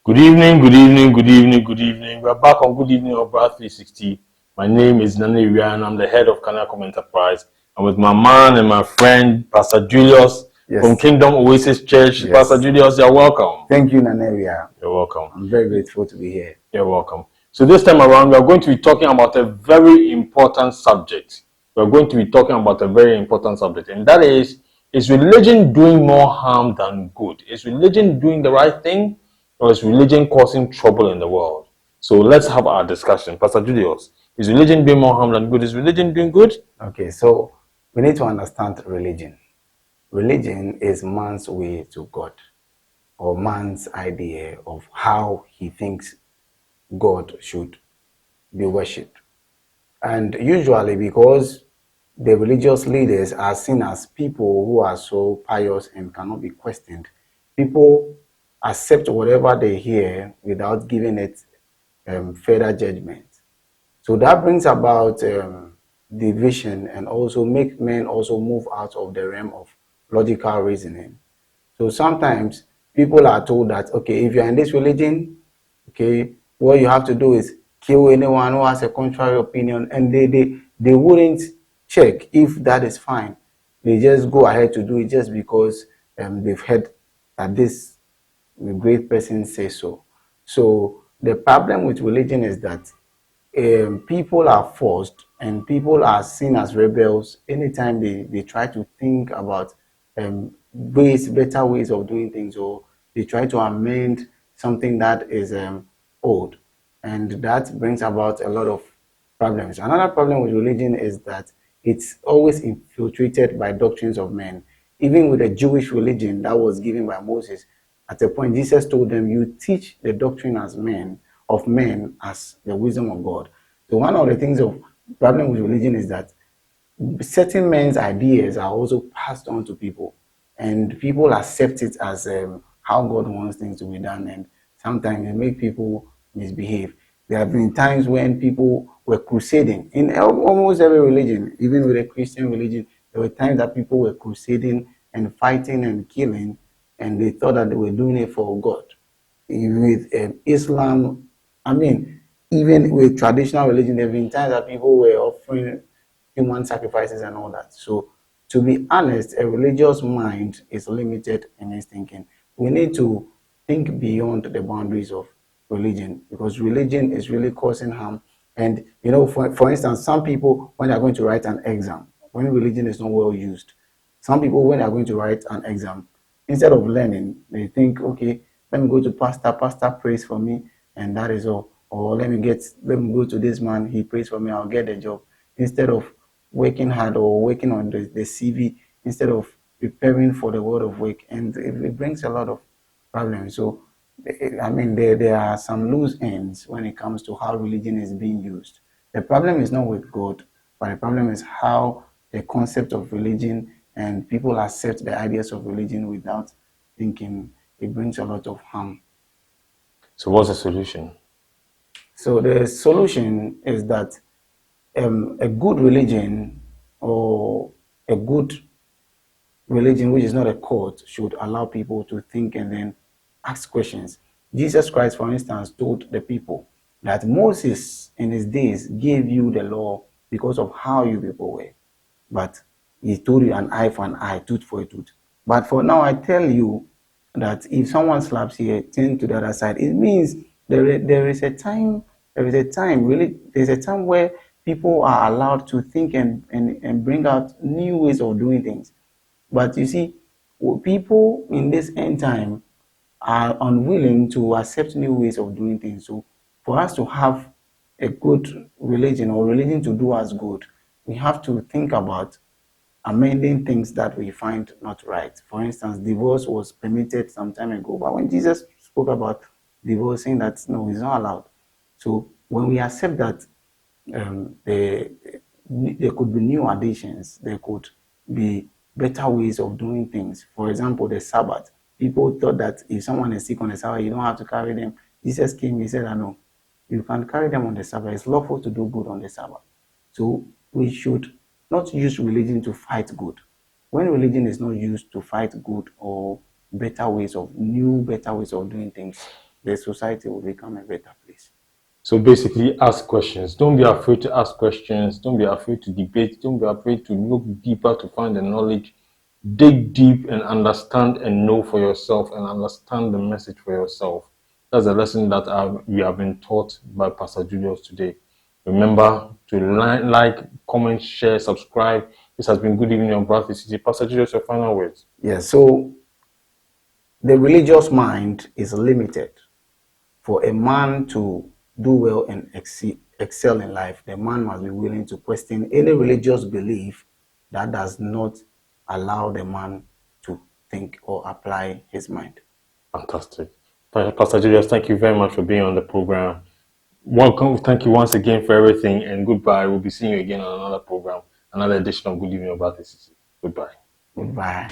Good evening, good evening, good evening, good evening. We're back on Good Evening of Brad 360. My name is Nana Iria and I'm the head of Kanacom Enterprise. I'm with my man and my friend, Pastor Julius from Kingdom Oasis Church. Yes. Pastor Julius, you're welcome. Thank you, Nana Iria. You're welcome. I'm very grateful to be here. You're welcome. So this time around, we're going to be talking about a very important subject. We're going to be talking about a very important subject, and that is religion doing more harm than good? Is religion doing the right thing, or is religion causing trouble in the world? So let's have our discussion. Pastor Julius, is religion doing more harm than good? Is religion doing good? Okay, so we need to understand religion. Religion is man's way to God, or man's idea of how he thinks God should be worshipped. And usually, because the religious leaders are seen as people who are so pious and cannot be questioned, people accept whatever they hear without giving it further judgment. So that brings about division and also make men also move out of the realm of logical reasoning. So sometimes people are told that, okay, if you're in this religion, okay, what you have to do is kill anyone who has a contrary opinion, and they wouldn't check if that is fine. They just go ahead to do it just because they've heard that this great person says so. So the problem with religion is that people are forced and people are seen as rebels anytime they try to think about better ways of doing things, or they try to amend something that is old, and that brings about a lot of problems. Another problem with religion is that it's always infiltrated by doctrines of men. Even with the Jewish religion that was given by Moses, at a point Jesus told them, you teach the doctrine as men of men as the wisdom of God. So one of the things of problem with religion is that certain men's ideas are also passed on to people, and people accept it as how God wants things to be done, and sometimes it makes people misbehave. There have been times when people were crusading in almost every religion, even with the Christian religion. There were times that people were crusading and fighting and killing, and they thought that they were doing it for God. With Islam, I mean, even with traditional religion, there have been times that people were offering human sacrifices and all that. So, to be honest, a religious mind is limited in its thinking. We need to think beyond the boundaries of religion, because religion is really causing harm. And, you know, for instance, some people, when they're going to write an exam, when religion is not well used, some people, when they're going to write an exam, instead of learning, they think, okay, let me go to pastor prays for me, and that is all. Or let me go to this man, he prays for me, I'll get the job. Instead of working hard or working on the CV, instead of preparing for the world of work, and it brings a lot of problems. So, I mean, there are some loose ends when it comes to how religion is being used. The problem is not with God, but the problem is how the concept of religion and people accept the ideas of religion without thinking. It brings a lot of harm. So what's the solution? So the solution is that a good religion, or a good religion which is not a cult, should allow people to think and then ask questions. Jesus Christ, for instance, told the people that Moses in his days gave you the law because of how you people were. But he told you an eye for an eye, tooth for a tooth. But for now, I tell you that if someone slaps here, turn to the other side. It means there is a time, really, there's a time where people are allowed to think and bring out new ways of doing things. But you see, people in this end time are unwilling to accept new ways of doing things. So for us to have a good religion, or religion to do us good, we have to think about amending things that we find not right. For instance, divorce was permitted some time ago, but when Jesus spoke about divorce, saying that no, it's not allowed. So when we accept that there could be new additions, there could be better ways of doing things. For example, the Sabbath. People thought that if someone is sick on the Sabbath, you don't have to carry them. Jesus came, he said, I know, you can carry them on the Sabbath. It's lawful to do good on the Sabbath. So we should not use religion to fight good. When religion is not used to fight good or better ways of doing things, the society will become a better place. So basically, ask questions. Don't be afraid to ask questions. Don't be afraid to debate. Don't be afraid to look deeper to find the knowledge. Dig deep and understand and know for yourself and understand the message for yourself. That's a lesson that we have been taught by Pastor Julius today. Remember to like, comment, share, subscribe. This has been Good Evening on Bradford City. Pastor Julius, your final words. Yes, so the religious mind is limited. For a man to do well and excel in life, the man must be willing to question any religious belief that does not allow the man to think or apply his mind. Fantastic. Pastor Julius, thank you very much for being on the program. Welcome. Thank you once again for everything, and goodbye. We'll be seeing you again on another program, another edition of Good Evening on Bradford City. Goodbye. Goodbye.